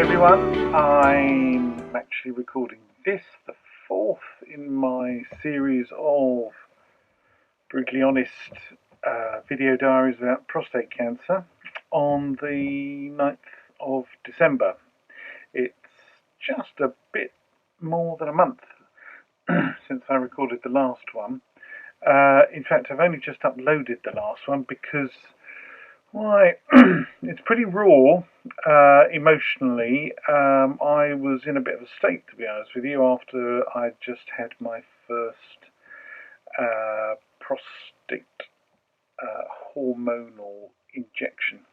everyone. I'm actually recording this, the fourth in my series of brutally honest video diaries about prostate cancer on the 9th of December. It's just a bit more than a month since I recorded the last one. In fact, I've only just uploaded the last one because it's pretty raw emotionally. I was in a bit of a state, to be honest with you, after I just had my first prostate hormonal injection.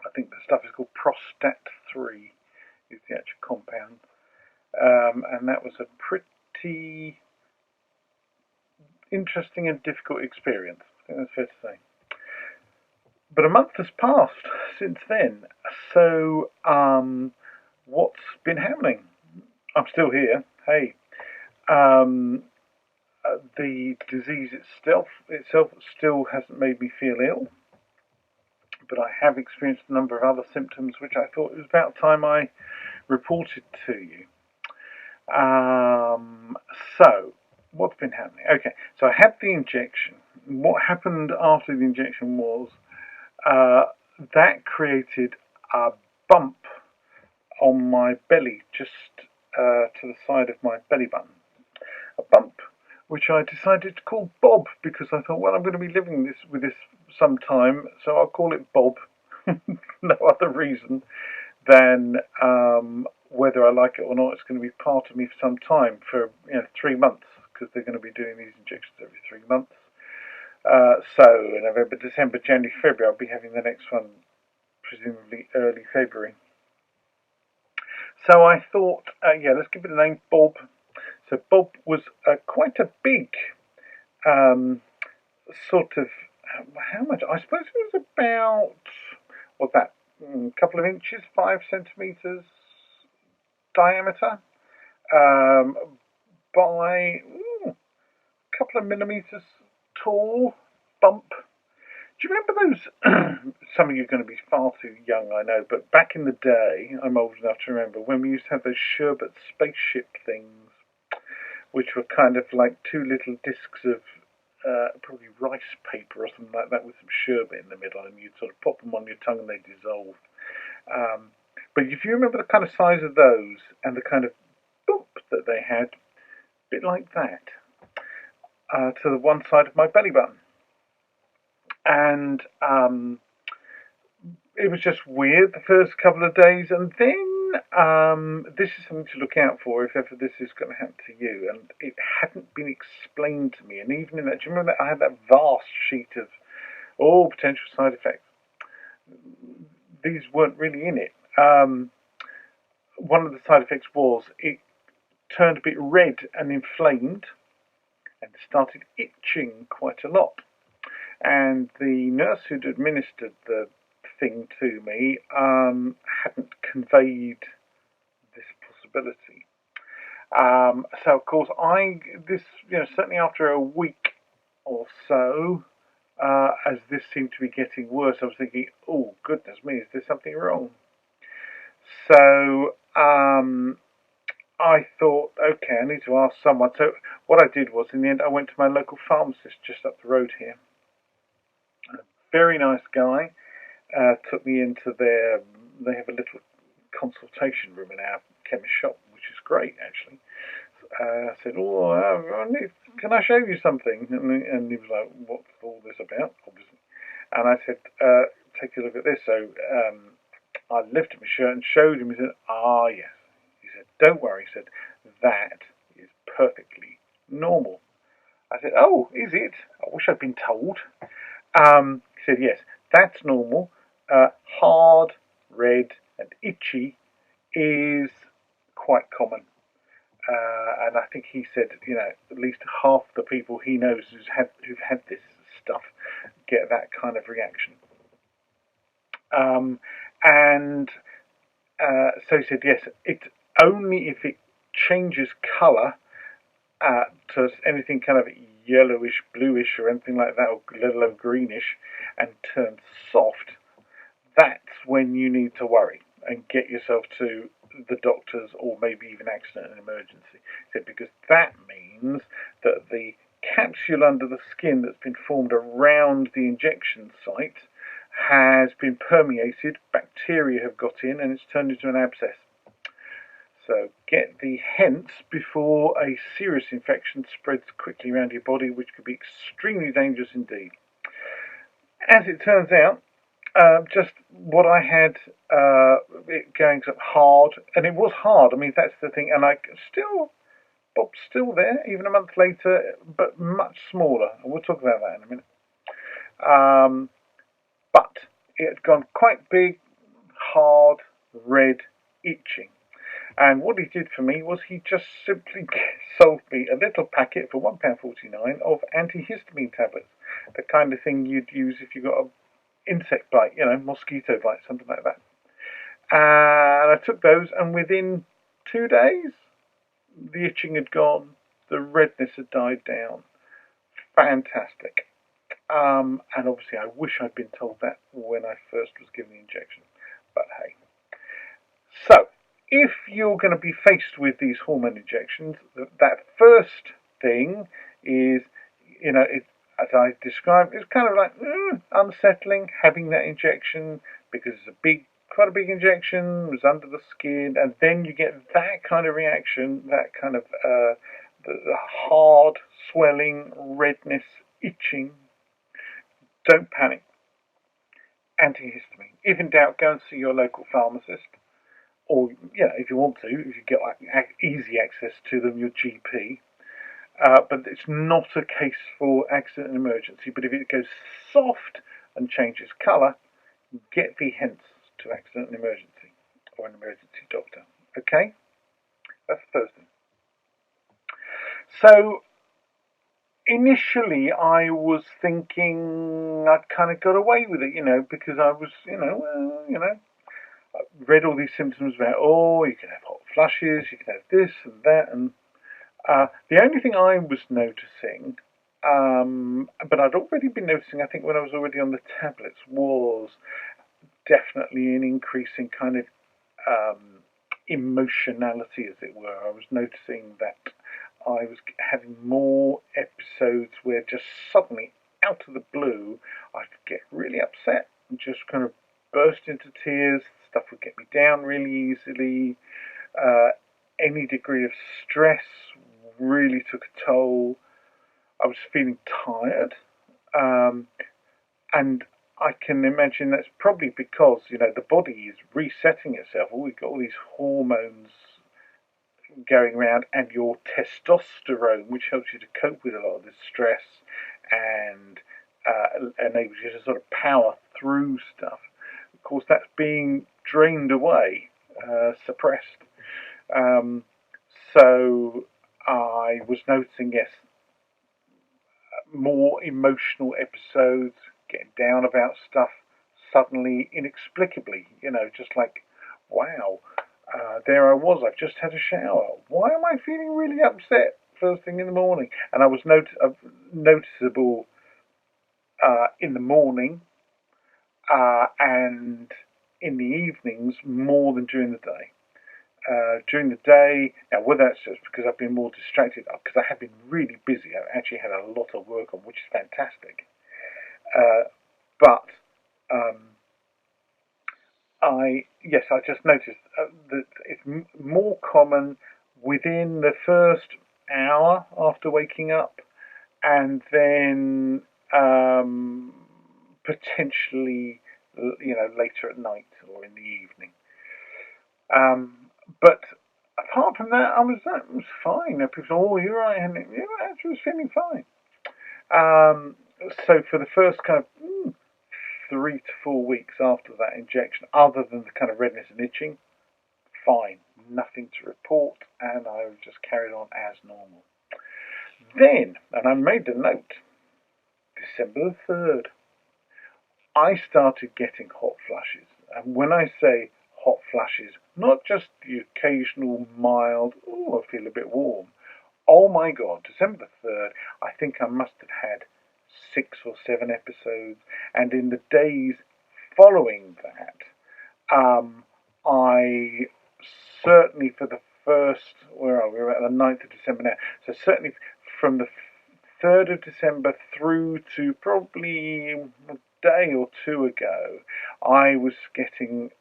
I think the stuff is called Prostate 3, is the actual compound. And that was a pretty interesting and difficult experience. I think that's fair to say. But a month has passed since then, so what's been happening? I'm still here. Hey, the disease itself still hasn't made me feel ill, but I have experienced a number of other symptoms which I thought it was about time I reported to you. So, what's been happening? Okay, so I had the injection. What happened after the injection was that created a bump on my belly, just to the side of my belly button. A bump which I decided to call Bob, because I thought, well, I'm going to be living with this some time, so I'll call it Bob. No other reason than whether I like it or not, it's going to be part of me for some time, for 3 months, because they're going to be doing these injections every 3 months. So November, December, January, February, I'll be having the next one presumably early February. So I thought, let's give it a name, Bob. So Bob was quite a big sort of, how much? I suppose it was about, what's that, a couple of inches, 5 centimetres diameter, by a couple of millimetres tall bump. Do you remember those? Some of you are going to be far too young, I know, but back in the day, I'm old enough to remember, when we used to have those sherbet spaceship things, which were kind of like 2 little discs of probably rice paper or something like that with some sherbet in the middle, and you'd sort of pop them on your tongue and they dissolved. But if you remember the kind of size of those and the kind of bump that they had, a bit like that, to the one side of my belly button. And it was just weird the first couple of days, and then this is something to look out for if ever this is going to happen to you. And it hadn't been explained to me, and even in that, do you remember that I had that vast sheet of all potential side effects? These weren't really in it. One of the side effects was it turned a bit red and inflamed and started itching quite a lot. And the nurse who'd administered the thing to me hadn't conveyed this possibility. So of course certainly after a week or so, as this seemed to be getting worse, I was thinking, oh goodness me, is there something wrong? So I thought, okay, I need to ask someone. So what I did was, in the end, I went to my local pharmacist just up the road here. A very nice guy. Took me into they have a little consultation room in our chemist shop, which is great, actually. I said, can I show you something? And he was like, what's all this about, obviously? And I said, take a look at this. So I lifted my shirt and showed him. He said, yes. He said, don't worry. He said, that is perfectly normal. I said, oh, is it? I wish I'd been told. He said, yes, that's normal. Hard, red, and itchy is quite common. And I think he said, at least half the people he knows who've had this stuff get that kind of reaction. So he said, yes, it's only if it changes colour to anything kind of yellowish, bluish, or anything like that, or let alone greenish, and turns soft, that's when you need to worry. and get yourself to the doctors or maybe even accident and emergency. He said, because that means that the capsule under the skin that's been formed around the injection site has been permeated, bacteria have got in, and it's turned into an abscess. So get the hence before a serious infection spreads quickly around your body, which could be extremely dangerous indeed. As it turns out, just what I had, it going hard, and it was hard. I mean, that's the thing, and Bob's still there, even a month later, but much smaller. And we'll talk about that in a minute. But it had gone quite big, hard, red, itching. And what he did for me was he just simply sold me a little packet for £1.49 of antihistamine tablets, the kind of thing you'd use if you got an insect bite, mosquito bite, something like that. And I took those, and within 2 days, the itching had gone, the redness had died down. Fantastic. And obviously, I wish I'd been told that when I first was given the injection. But hey. So, if you're going to be faced with these hormone injections, that first thing is, as I described, it's kind of like unsettling having that injection because it's quite a big injection, it was under the skin, and then you get that kind of reaction, that kind of the hard swelling, redness, itching. Don't panic. Antihistamine. If in doubt, go and see your local pharmacist. Or, if you want to, if you get easy access to them, your GP. But it's not a case for accident and emergency. But if it goes soft and changes colour, get the hence to accident and emergency, or an emergency doctor. Okay? That's the first thing. So, initially I was thinking I'd kind of got away with it, because I was, I read all these symptoms about, you can have hot flushes, you can have this and that, and the only thing I was noticing, but I'd already been noticing, I think when I was already on the tablets, was definitely an increase in kind of emotionality, as it were. I was noticing that I was having more episodes where just suddenly, out of the blue, I could get really upset and just kind of burst into tears. Stuff would get me down really easily. Any degree of stress really took a toll. I was feeling tired. And I can imagine that's probably because, the body is resetting itself. We've got all these hormones going around, and your testosterone, which helps you to cope with a lot of this stress and enables you to sort of power through stuff. Of course, that's being drained away, suppressed. So I was noticing, yes, more emotional episodes, getting down about stuff suddenly, inexplicably, just like, wow, there I was, I've just had a shower. Why am I feeling really upset first thing in the morning? And I was noticeable in the morning and in the evenings more than during the day. During the day, now whether that's just because I've been more distracted, because I have been really busy, I've actually had a lot of work on, which is fantastic. But I just noticed that it's more common within the first hour after waking up, and then potentially, later at night or in the evening. But apart from that, that was fine. People said, "Oh, you're right," and I actually was feeling fine. So for the first kind of 3 to 4 weeks after that injection, other than the kind of redness and itching, fine, nothing to report, and I just carried on as normal. Then, and I made a note, December the 3rd, I started getting hot flushes. And when I say hot flushes, not just the occasional mild, I feel a bit warm. Oh my God, December the 3rd, I think I must have had 6 or 7 episodes. And in the days following that, I certainly for the first, where are we? We're at the 9th of December now. So certainly from the 3rd of December through to probably a day or two ago, I was getting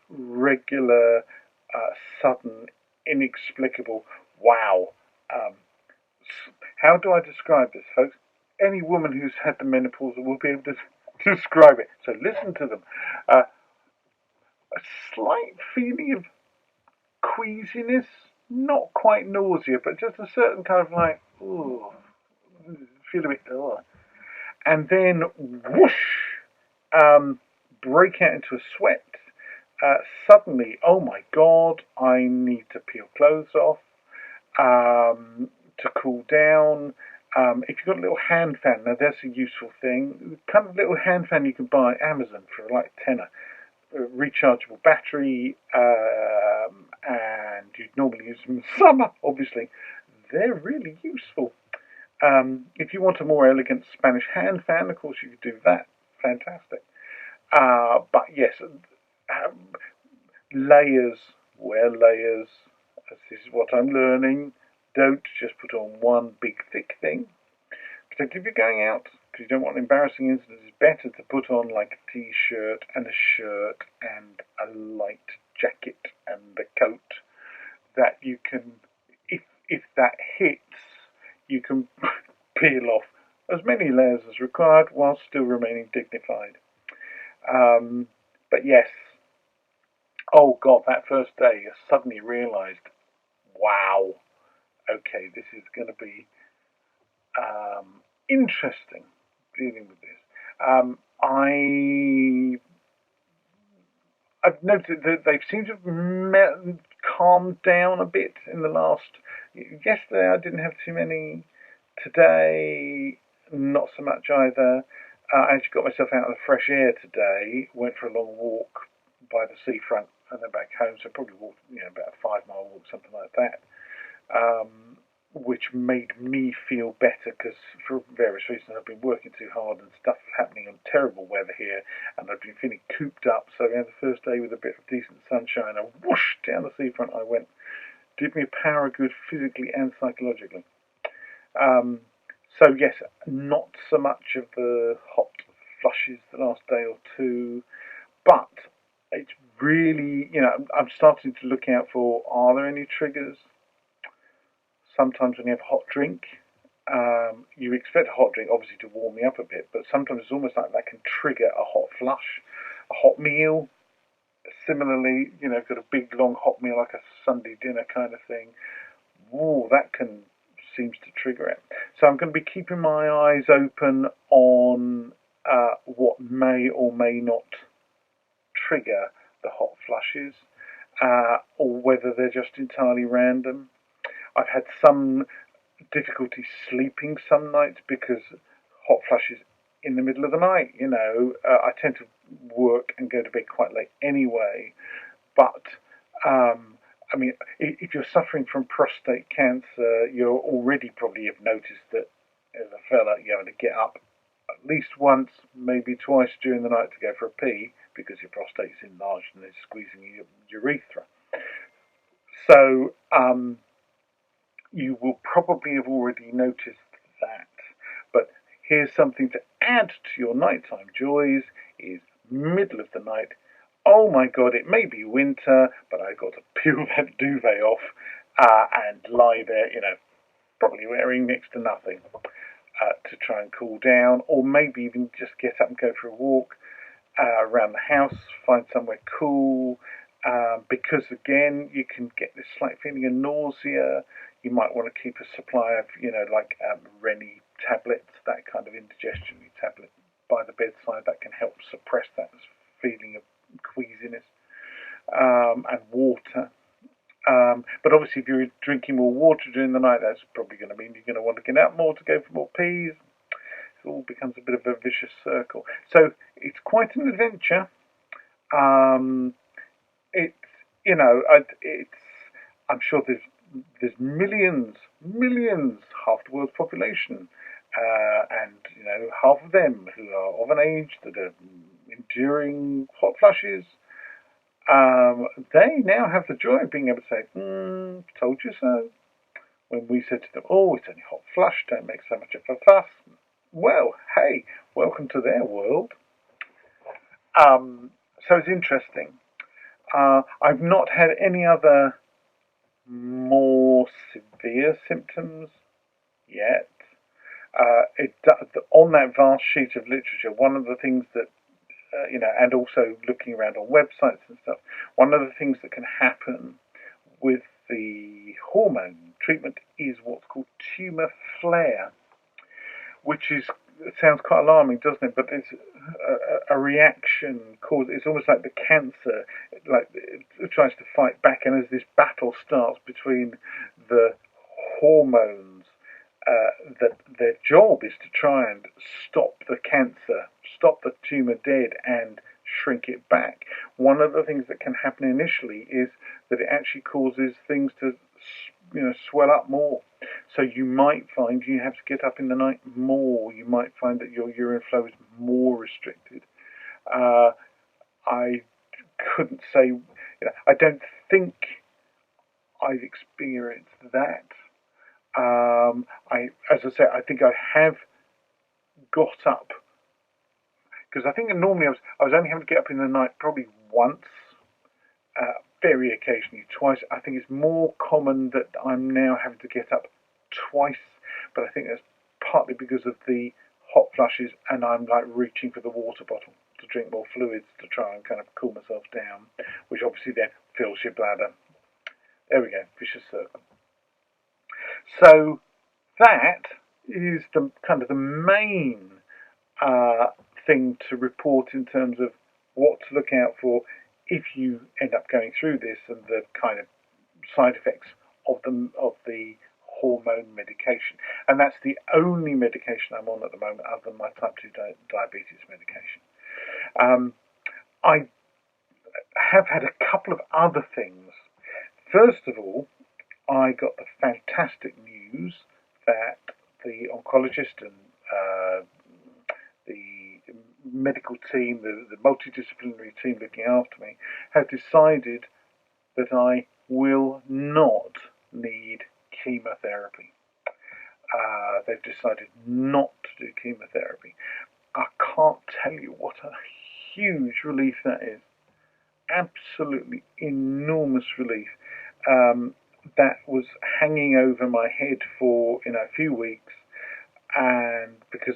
regular, sudden, inexplicable wow. Um, how do I describe this, folks? Any woman who's had the menopause will be able to describe it. So listen to them. A slight feeling of queasiness, not quite nausea, but just a certain kind of like, ooh, feel a bit, ugh. And then whoosh, break out into a sweat. Suddenly, oh my god, I need to peel clothes off to cool down. If you've got a little hand fan, now that's a useful thing. The kind of little hand fan you can buy at Amazon for like tenner. Rechargeable battery, and you'd normally use them in summer, obviously. They're really useful. If you want a more elegant Spanish hand fan, of course you could do that. Fantastic. But yes, layers, wear layers. This is what I'm learning. Don't just put on one big thick thing. Particularly if you're going out, because you don't want embarrassing incidents, it's better to put on like a t-shirt and a shirt and a light jacket and a coat that you can, if that hits, you can peel off as many layers as required while still remaining dignified. But yes, oh god, that first day I suddenly realised, wow, okay, this is going to be interesting dealing with this. I've noted that they seem to have calmed down a bit in the last. Yesterday I didn't have too many. Today, not so much either. I actually got myself out of the fresh air today. Went for a long walk by the seafront and then back home. So probably walked, about a 5 mile walk, something like that. Which made me feel better because for various reasons I've been working too hard and stuff happening on terrible weather here, and I've been feeling cooped up. So the first day with a bit of decent sunshine, and whoosh down the seafront I went. Did me a power of good physically and psychologically. So yes, not so much of the hot flushes the last day or two, but it's really, I'm starting to look out for, are there any triggers? Sometimes when you have a hot drink, you expect a hot drink obviously to warm you up a bit, but sometimes it's almost like that can trigger a hot flush. A hot meal, similarly, got a big long hot meal like a Sunday dinner kind of thing. Ooh, that can seems to trigger it. So I'm going to be keeping my eyes open on what may or may not trigger the hot flushes, or whether they're just entirely random. I've had some difficulty sleeping some nights because hot flushes in the middle of the night. I tend to work and go to bed quite late anyway, but if you're suffering from prostate cancer, you already probably have noticed that as a fella, you're having to get up at least once, maybe twice during the night to go for a pee because your prostate's enlarged and it's squeezing your urethra. So you will probably have already noticed that. But here's something to add to your nighttime joys: is middle of the night. Oh my god, it may be winter, but I've got to peel that duvet off and lie there, probably wearing next to nothing to try and cool down, or maybe even just get up and go for a walk around the house, find somewhere cool, because again, you can get this slight feeling of nausea. You might want to keep a supply of, like Rennie tablets, that kind of indigestion tablet by the bedside that can help suppress that feeling of queasiness, and water. But obviously, if you're drinking more water during the night, that's probably going to mean you're going to want to get out more to go for more peas. It all becomes a bit of a vicious circle. So it's quite an adventure. It's I'm sure there's millions, half the world's population, and half of them who are of an age that are enduring hot flushes. they now have the joy of being able to say, told you so. When we said to them, oh, it's only hot flush, don't make so much of a fuss. Well, hey, welcome to their world. So it's interesting. I've not had any other more severe symptoms yet. On that vast sheet of literature, one of the things that and also looking around on websites and stuff, one of the things that can happen with the hormone treatment is what's called tumour flare, which sounds quite alarming, doesn't it? But it's a reaction caused. It's almost like the cancer, like it tries to fight back, and as this battle starts between the hormones, that their job is to try and stop the cancer, stop the tumour dead, and shrink it back. One of the things that can happen initially is that it actually causes things to swell up more. So you might find you have to get up in the night more. You might find that your urine flow is more restricted. I couldn't say. I don't think I've experienced that. As I said, I think I have got up because I think normally I was only having to get up in the night probably once. Very occasionally twice. I think it's more common that I'm now having to get up twice, but I think that's partly because of the hot flushes, and I'm like reaching for the water bottle to drink more fluids to try and kind of cool myself down, which obviously then fills your bladder. There we go, vicious circle. So that is the kind of the main thing to report in terms of what to look out for if you end up going through this, and the kind of side effects of the hormone medication. And that's the only medication I'm on at the moment other than my type 2 diabetes medication. I have had a couple of other things. First of all, I got the fantastic news that the oncologist and the medical team, the multidisciplinary team looking after me, have decided that I will not need chemotherapy. They've decided not to do chemotherapy. I can't tell you what a huge relief that is. Absolutely enormous relief. That was hanging over my head for a few weeks, and because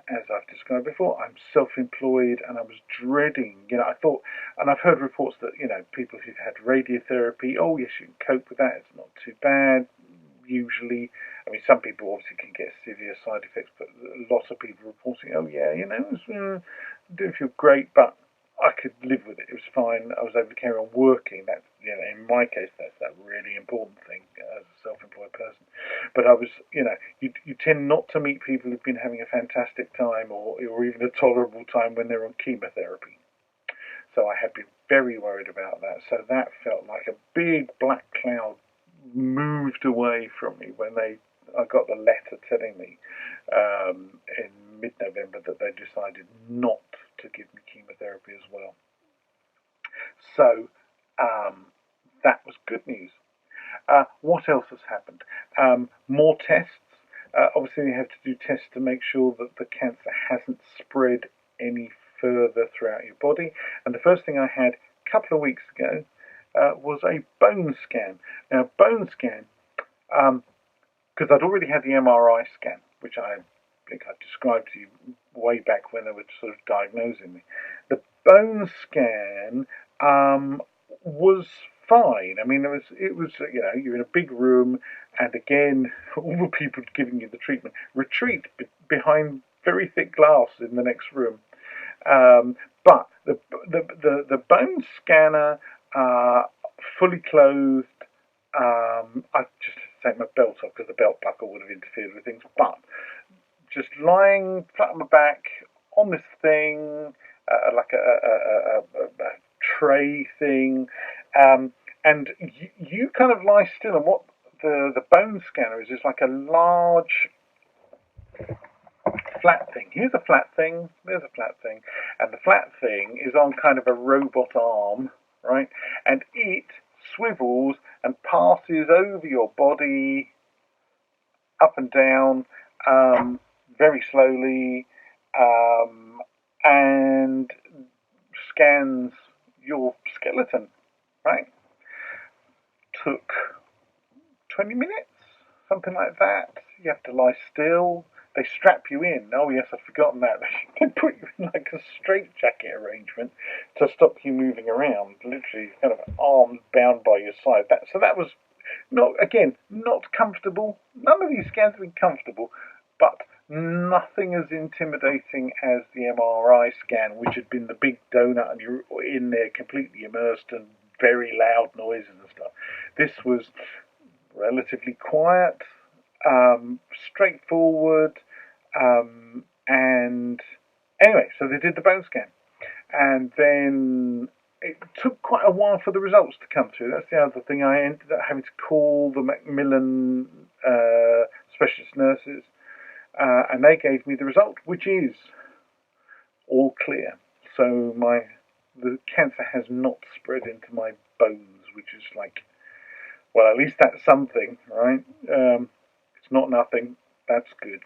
as I've described before, I'm self-employed, and I was dreading. I thought, and I've heard reports that people who've had radiotherapy, oh yes, you can cope with that. It's not too bad. Usually, I mean, some people obviously can get severe side effects, but lots of people are reporting, oh yeah, didn't feel great, but I could live with it. It was fine. I was able to carry on working. That's, in my case, that's that really important thing as a self-employed person. But I was, you tend not to meet people who've been having a fantastic time or even a tolerable time when they're on chemotherapy. So I had been very worried about that. So that felt like a big black cloud moved away from me when I got the letter telling me in mid-November that they decided not to give me chemotherapy as well. So that was good news. What else has happened? More tests. Obviously, you have to do tests to make sure that the cancer hasn't spread any further throughout your body. And the first thing I had a couple of weeks ago was a bone scan. Now, bone scan, because I'd already had the MRI scan, which I think I described to you way back when they were sort of diagnosing me. The bone scan was fine. I mean, it was you're in a big room, and again, all the people giving you the treatment retreat behind very thick glass in the next room. But the bone scanner, fully clothed. I just had to take my belt off because the belt buckle would have interfered with things. But just lying flat on my back on this thing, like a tray thing, and you kind of lie still. And what the bone scanner is like a large flat thing. Here's a flat thing. There's a flat thing, and the flat thing is on kind of a robot arm right? And it swivels and passes over your body up and down very slowly and scans your skeleton, right? Took 20 minutes, something like that. You have to lie still. They strap you in. Oh yes, I've forgotten that. They put you in like a straitjacket arrangement to stop you moving around. Literally, kind of arms bound by your side. That was not comfortable. None of these scans have been comfortable, but nothing as intimidating as the MRI scan, which had been the big donut, and you're in there completely immersed and very loud noises and stuff. This was relatively quiet, straightforward, and anyway, so they did the bone scan, and then it took quite a while for the results to come through. That's the other thing. I ended up having to call the Macmillan specialist nurses, and they gave me the result, which is all clear. So the cancer has not spread into my bones, which is like, well, at least that's something, right? It's not nothing. That's good.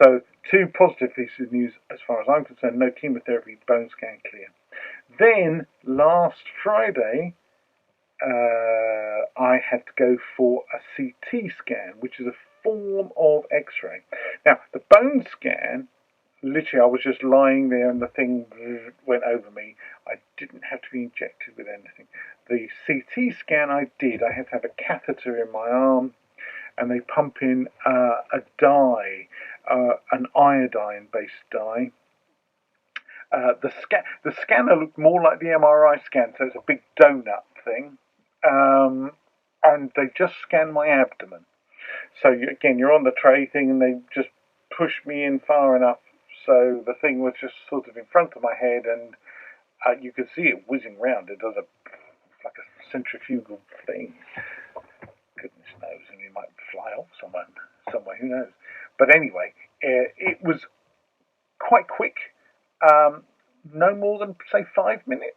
So, two positive pieces of news as far as I'm concerned. No chemotherapy, bone scan clear. Then, last Friday, I had to go for a CT scan, which is a form of X-ray. Now, the bone scan, literally, I was just lying there and the thing went over me. I didn't have to be injected with anything. The CT scan I did, I had to have a catheter in my arm, and they pump in a dye, an iodine-based dye. The scanner looked more like the MRI scan, so it's a big donut thing. And they just scan my abdomen. So you're on the tray thing, and they just push me in far enough so the thing was just sort of in front of my head, and you could see it whizzing round. It does like a centrifugal thing. Goodness knows, and it might fly off somewhere, who knows. But anyway, it was quite quick. No more than, say, 5 minutes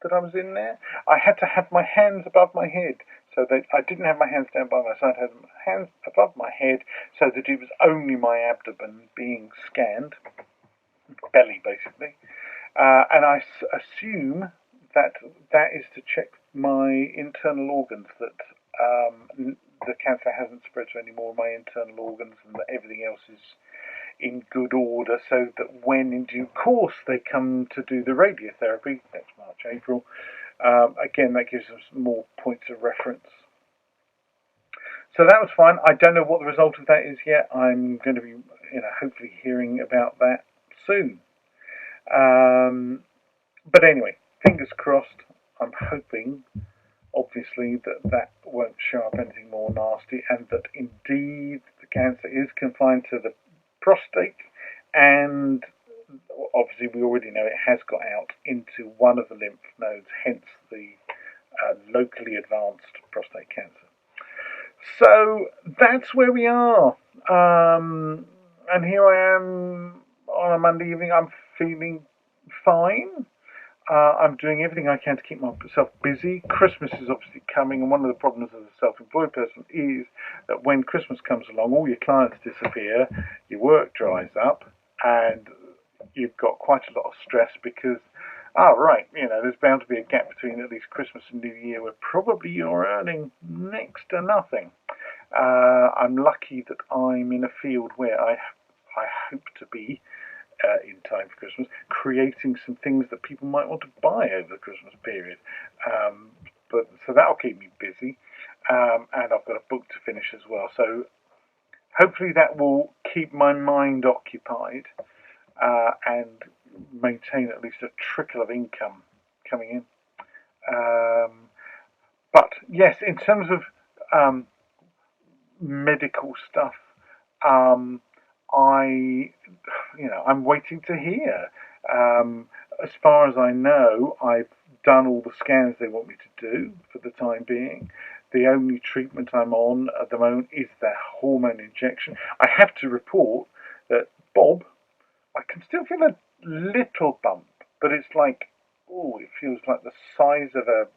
that I was in there. I had to have my hands above my head, so that I didn't have my hands down by my side. I had my hands above my head, so that it was only my abdomen being scanned, belly basically. And I assume that is to check my internal organs, that the cancer hasn't spread to any more of my internal organs, and that everything else is in good order, so that when in due course they come to do the radiotherapy next March, April, again, that gives us more points of reference. So that was fine. I don't know what the result of that is yet. I'm going to be, hopefully hearing about that soon. But anyway, fingers crossed. I'm hoping, obviously, that won't show up anything more nasty, and that indeed the cancer is confined to the prostate, and obviously we already know it has got out into one of the lymph nodes, hence the locally advanced prostate cancer. So that's where we are, and here I am on a Monday evening. I'm feeling fine. I'm doing everything I can to keep myself busy. Christmas is obviously coming, and one of the problems as a self-employed person is that when Christmas comes along, all your clients disappear, your work dries up, and you've got quite a lot of stress because, there's bound to be a gap between at least Christmas and New Year where probably you're earning next to nothing. I'm lucky that I'm in a field where I hope to be in time for Christmas, creating some things that people might want to buy over the Christmas period. So that'll keep me busy, and I've got a book to finish as well. So hopefully that will keep my mind occupied and maintain at least a trickle of income coming in. But yes, in terms of medical stuff, I'm waiting to hear. As far as I know, I've done all the scans they want me to do for the time being. The only treatment I'm on at the moment is the hormone injection. I have to report that Bob, I can still feel a little bump, but it's like oh, it feels like the size of a,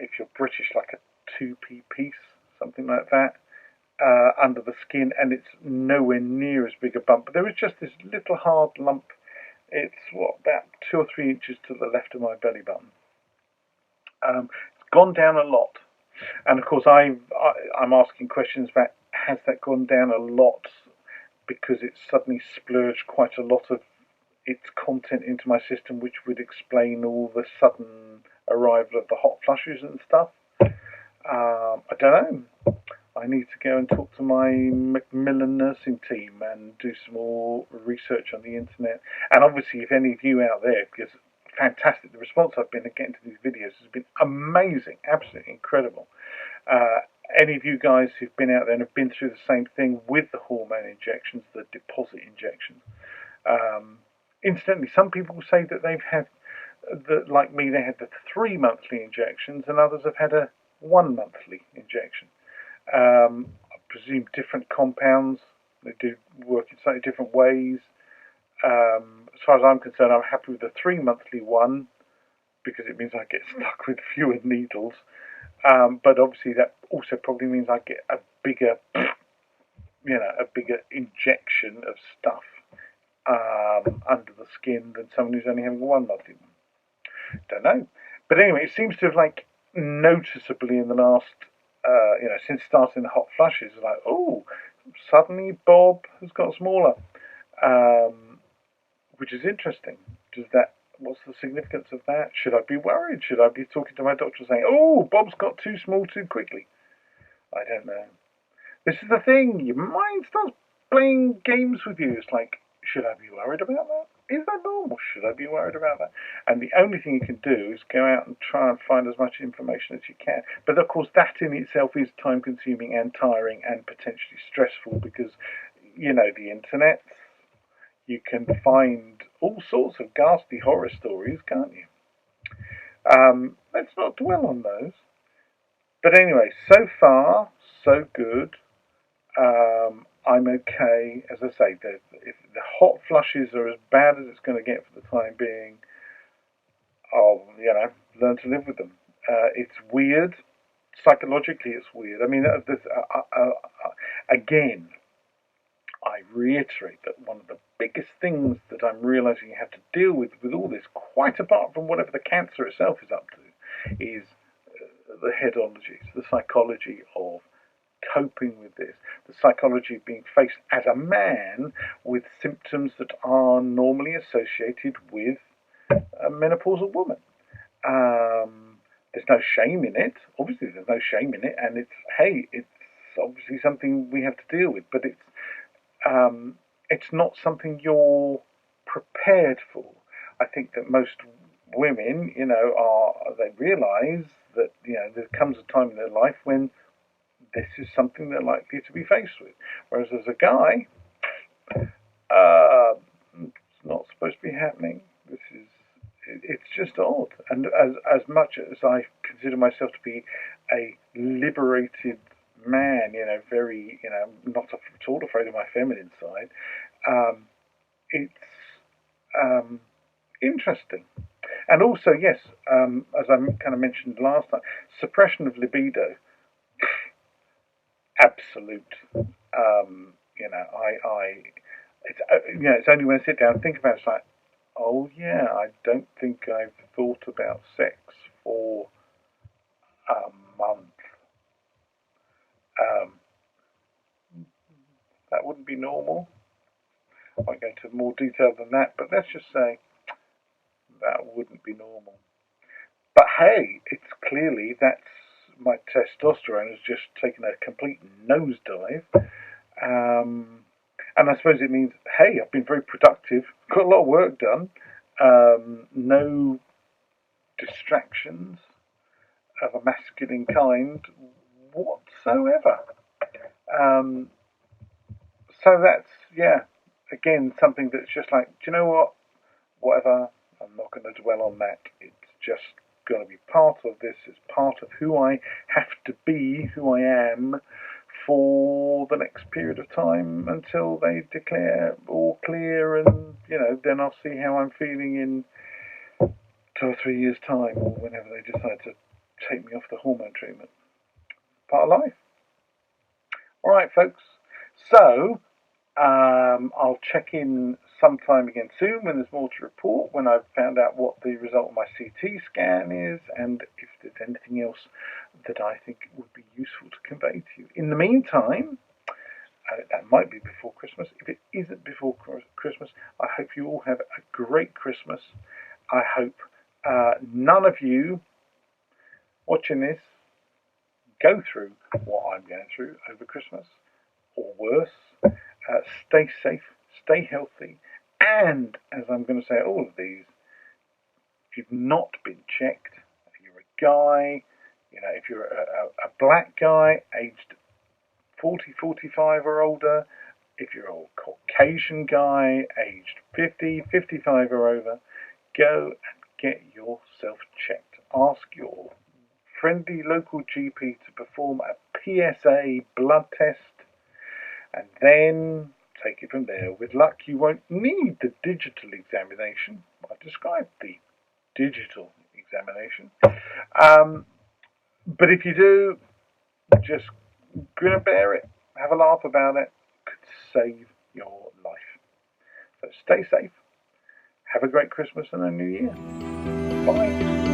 if you're British, like a 2p piece, something like that, under the skin, and it's nowhere near as big a bump. But there is just this little hard lump. It's about 2 or 3 inches to the left of my belly button. It's gone down a lot, and of course I'm asking questions about, has that gone down a lot because it's suddenly splurged quite a lot of its content into my system, which would explain all the sudden arrival of the hot flushes and stuff. I don't know. I need to go and talk to my Macmillan nursing team and do some more research on the internet. And obviously, if any of you out there, because fantastic, the response I've been getting to these videos has been amazing, absolutely incredible. Any of you guys who've been out there and have been through the same thing with the hormone injections, the deposit injections. Incidentally, some people say that they've had, like me, they had the 3 monthly injections, and others have had a 1 monthly injection. I presume different compounds, they do work in slightly different ways. As far as I'm concerned, I'm happy with the 3 monthly one because it means I get stuck with fewer needles. But obviously that also probably means I get a bigger, a bigger injection of stuff under the skin than someone who's only having a 1 monthly one. Don't know. But anyway, it seems to have noticeably in the last, since starting the hot flushes, suddenly Bob has got smaller, which is interesting. What's the significance of that? Should I be worried? Should I be talking to my doctor saying, oh, Bob's got too small too quickly? I don't know. This is the thing. Your mind starts playing games with you. It's like, should I be worried about that? Is that normal? Should I be worried about that? And the only thing you can do is go out and try and find as much information as you can. But of course, that in itself is time-consuming and tiring and potentially stressful because, the internet, you can find all sorts of ghastly horror stories, can't you? Let's not dwell on those. But anyway, so far, so good. I'm okay. As I say, if the hot flushes are as bad as it's going to get for the time being, I'll, learn to live with them. It's weird. Psychologically, it's weird. I mean, again, I reiterate that one of the biggest things that I'm realizing you have to deal with all this, quite apart from whatever the cancer itself is up to, is the headology, the psychology of coping with this, the psychology of being faced as a man with symptoms that are normally associated with a menopausal woman. There's no shame in it. Obviously, there's no shame in it, and it's obviously something we have to deal with, but it's not something you're prepared for. I think that most women, they realise that there comes a time in their life when this is something they're likely to be faced with. Whereas as a guy, it's not supposed to be happening. It's just odd. And as much as I consider myself to be a liberated man, very, not at all afraid of my feminine side, it's interesting. And also, yes, as I kind of mentioned last time, suppression of libido, absolute. It's only when I sit down and think about it, it's like, oh yeah, I don't think I've thought about sex for a month. That wouldn't be normal. I won't go into more detail than that, but let's just say that wouldn't be normal. But hey, it's clearly that's my testosterone has just taken a complete nosedive. And I suppose it means, hey, I've been very productive, got a lot of work done, no distractions of a masculine kind whatsoever. So that's, again, something that's just like, do you know what? Whatever, I'm not going to dwell on that. It's just going to be part of this. It's part of who I have to be, who I am, for the next period of time until they declare all clear, and then I'll see how I'm feeling in 2 or 3 years' time, or whenever they decide to take me off the hormone treatment. Part of life. All right, folks. So I'll check in sometime again soon when there's more to report, when I've found out what the result of my CT scan is, and if there's anything else that I think would be useful to convey to you. In the meantime, that might be before Christmas. If it isn't before Christmas, I hope you all have a great Christmas. I hope none of you watching this go through what I'm going through over Christmas, or worse. Stay safe, stay healthy, and as I'm going to say all of these, if you've not been checked, if you're a guy, if you're a black guy aged 40, 45 or older, if you're a Caucasian guy aged 50, 55 or over, go and get yourself checked. Ask your friendly local GP to perform a PSA blood test, and then take it from there. With luck, you won't need the digital examination. I've described the digital examination. But if you do, just grin and bear it. Have a laugh about it. Could save your life. So stay safe. Have a great Christmas and a New Year. Bye.